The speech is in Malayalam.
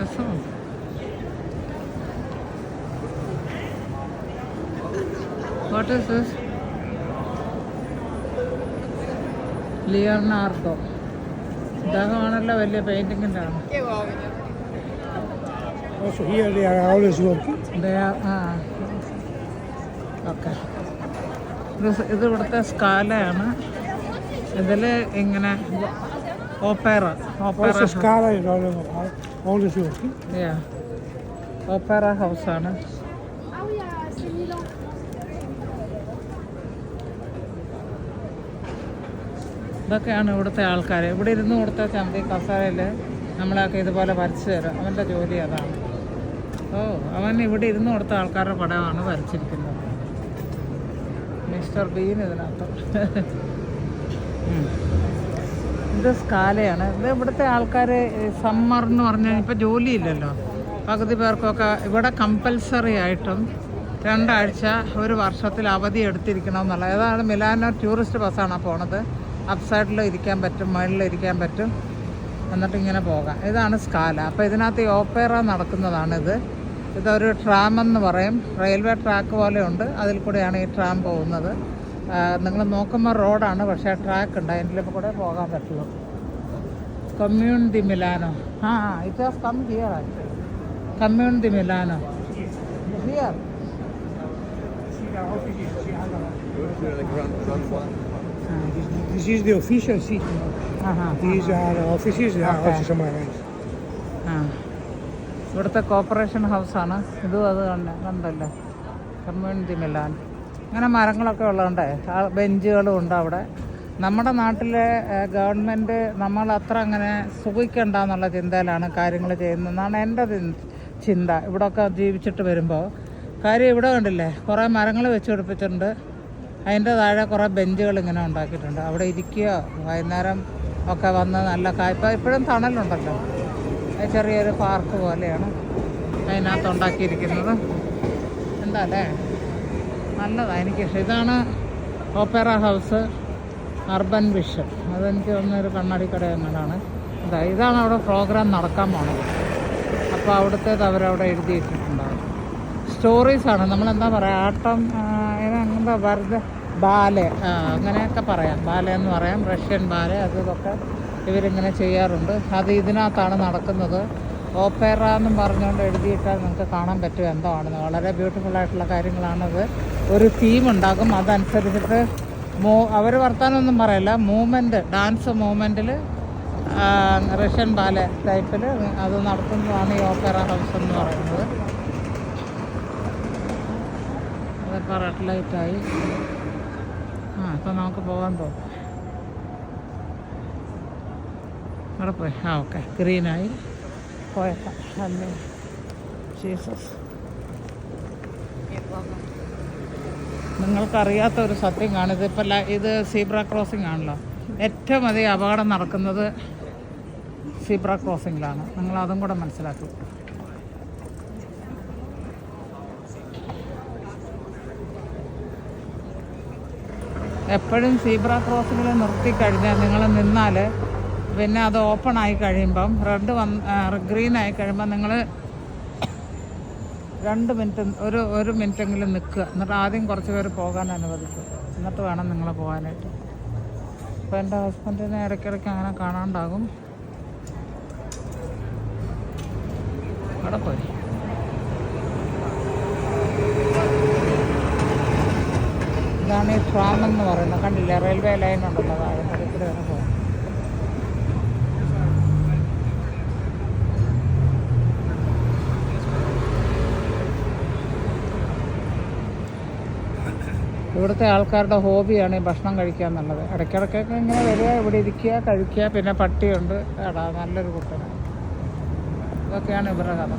രസമുണ്ട്. What is this? ലിയോണാർഡോ. ഇദ്ദേഹമാണല്ലോ വലിയ പെയിൻറ്റിങ്ങിൻ്റെ ആണ്. Also hier they are always working. Okay. ഇത് ഇവിടുത്തെ സ്കാലയാണ്. ഇതിൽ ഇങ്ങനെ ഓപ്പേറ Also Scala is always working. ഓപ്പേറ ഹൗസാണ്. ഇതൊക്കെയാണ് ഇവിടുത്തെ ആൾക്കാർ. ഇവിടെ ഇരുന്ന് കൊടുത്ത ചന്തി കസേരയിൽ നമ്മളൊക്കെ ഇതുപോലെ വരച്ചു തരും. അവൻ്റെ ജോലി അതാണ്. അവൻ ഇവിടെ ഇരുന്ന് കൊടുത്ത ആൾക്കാരുടെ പടമാണ് വരച്ചിരിക്കുന്നത്. മിസ്റ്റർ ബീൻ ഇതിനകത്ത്. ഇത് സ്കാലയാണ്. ഇത് ഇവിടുത്തെ ആൾക്കാർ സമ്മർ എന്ന് പറഞ്ഞാൽ ഇപ്പോൾ ജോലിയില്ലല്ലോ. പകുതി പേർക്കൊക്കെ ഇവിടെ കമ്പൽസറി ആയിട്ടും 2 ആഴ്ച ഒരു വർഷത്തിൽ അവധി എടുത്തിരിക്കണം എന്നുള്ള. ഏതാണ് മിലാനോ ടൂറിസ്റ്റ് ബസ്സാണ് പോണത്. അപ്സൈഡിലും ഇരിക്കാൻ പറ്റും, മുകളിലും ഇരിക്കാൻ പറ്റും. എന്നിട്ട് ഇങ്ങനെ പോകാം. ഇതാണ് സ്കാല. അപ്പോൾ ഇതിനകത്ത് ഈ ഓപ്പേറ നടക്കുന്നതാണിത്. ഇതൊരു ട്രാം എന്ന് പറയും. റെയിൽവേ ട്രാക്ക് പോലെ ഉണ്ട്. അതിൽ കൂടെയാണ് ഈ ട്രാം പോകുന്നത്. നിങ്ങൾ നോക്കുമ്പോൾ റോഡാണ്, പക്ഷേ ട്രാക്ക് ഉണ്ട്. അതിൻ്റെ കൂടെ പോകാൻ പറ്റുള്ളൂ. Comune di Milano. It has come here actually. Comune di Milano here. This is the official city. These are offices. There are also somewhere else. ഇവിടുത്തെ കോർപ്പറേഷൻ ഹൗസാണ്. ഇതും അത് കണ്ടല്ലേ, കമ്മ്യൂണിറ്റി മിലാൻ. അങ്ങനെ മരങ്ങളൊക്കെ ഉള്ളതുകൊണ്ട് ബെഞ്ചുകളും ഉണ്ട് അവിടെ. നമ്മുടെ നാട്ടിലെ ഗവൺമെൻറ് നമ്മളത്ര അങ്ങനെ സുഖിക്കണ്ടെന്നുള്ള ചിന്തയിലാണ് കാര്യങ്ങൾ ചെയ്യുന്നതെന്നാണ് എൻ്റെ ചിന്ത. ഇവിടെയൊക്കെ ജീവിച്ചിട്ട് വരുമ്പോൾ കാര്യം ഇവിടെ കണ്ടില്ലേ, കുറേ മരങ്ങൾ വെച്ച് പിടിപ്പിച്ചിട്ടുണ്ട്. അതിൻ്റെ താഴെ കുറേ ബെഞ്ചുകൾ ഇങ്ങനെ ഉണ്ടാക്കിയിട്ടുണ്ട്. അവിടെ ഇരിക്കുക, വൈകുന്നേരം ഒക്കെ വന്ന് നല്ല കായ്പ. ഇപ്പോഴും തണലുണ്ടല്ലോ. ചെറിയൊരു പാർക്ക് പോലെയാണ് അതിനകത്ത് ഉണ്ടാക്കിയിരിക്കുന്നത്. എന്താ അല്ലേ, നല്ലതാണ്. എനിക്കിഷ്ടം. ഇതാണ് ഓപ്പറ ഹൗസ്, അർബൻ വിഷൻ. അതെനിക്ക് തോന്നുന്നൊരു കണ്ണാടിക്കട എന്നാണ്. ഇതാണ് അവിടെ പ്രോഗ്രാം നടക്കാൻ പോണത്. അപ്പോൾ അവിടുത്തേത് അവരവിടെ എഴുതിയിട്ടിട്ടുണ്ടാകും. സ്റ്റോറീസാണ്. നമ്മളെന്താ പറയുക, ആട്ടം, എന്താ വെറുതെ ബാലെ, അങ്ങനെയൊക്കെ പറയാം. ബാലെ എന്ന് പറയാം, റഷ്യൻ ബാലെ. അതൊക്കെ ഇവരിങ്ങനെ ചെയ്യാറുണ്ട്. അത് ഇതിനകത്താണ് നടക്കുന്നത്. ഓപ്പേറ എന്നും പറഞ്ഞുകൊണ്ട് എഴുതിയിട്ടാൽ നിങ്ങൾക്ക് കാണാൻ പറ്റും എന്തോ ആണെന്ന്. വളരെ ബ്യൂട്ടിഫുള്ളായിട്ടുള്ള കാര്യങ്ങളാണത്. ഒരു തീം ഉണ്ടാകും. അതനുസരിച്ചിട്ട് അവർ വർത്താനമൊന്നും പറയില്ല. മൂവ്മെൻറ്റ്, ഡാൻസ് മൂവ്മെൻറ്റിൽ റഷ്യൻ ബാലെ ടൈപ്പിൽ അത് നടത്തുന്നതാണ് ഈ ഓപ്പേറ ഹൗസ് എന്ന് പറയുന്നത്. അതിപ്പോൾ റെഡ് ലൈറ്റായി. ഇപ്പം നമുക്ക് പോകാൻ തോന്നും. അവിടെ പോയി. ഓക്കെ, ഗ്രീനായി പോയേക്കാം. അല്ലേ ജീസസ്. നിങ്ങൾക്കറിയാത്ത ഒരു സത്യം കാണിത്. ഇപ്പം ഇത് സീബ്ര ക്രോസിംഗ് ആണല്ലോ. ഏറ്റവും അധികം അപകടം നടക്കുന്നത് സീബ്ര ക്രോസിങ്ങിലാണ്. നിങ്ങളതും കൂടെ മനസ്സിലാക്കും. എപ്പോഴും സീബ്ര ക്രോസിങ്ങിൽ നിർത്തിക്കഴിഞ്ഞാൽ നിങ്ങൾ നിന്നാൽ പിന്നെ അത് ഓപ്പൺ ആയി കഴിയുമ്പം ഗ്രീൻ ആയി കഴിയുമ്പോൾ നിങ്ങൾ 2 മിനിറ്റ് ഒരു മിനിറ്റെങ്കിലും നിൽക്കുക. എന്നിട്ട് ആദ്യം കുറച്ച് പേര് പോകാൻ അനുവദിക്കുക. എന്നിട്ട് വേണം നിങ്ങൾ പോകാനായിട്ട്. അപ്പോൾ എൻ്റെ ഹസ്ബൻഡിനെ ഇടയ്ക്കിടയ്ക്ക് അങ്ങനെ കാണാണ്ടാകും. അവിടെ പോയി. ഇതാണ് ഈ ട്രാം എന്ന് പറയുന്നത്. കണ്ടില്ലേ, റെയിൽവേ ലൈൻ ഉണ്ടല്ലോ താഴെ. ഇവിടെ വേണം പോകാൻ. ഇവിടുത്തെ ആൾക്കാരുടെ ഹോബിയാണ് ഈ ഭക്ഷണം കഴിക്കുക എന്നുള്ളത്. ഇടയ്ക്കിടയ്ക്കൊക്കെ ഇങ്ങനെ വരിക, ഇവിടെ ഇരിക്കുക, കഴിക്കുക. പിന്നെ പട്ടിയുണ്ട്. നല്ലൊരു കുട്ടനാണ്. ഇതൊക്കെയാണ് ഇവരുടെ കഥ.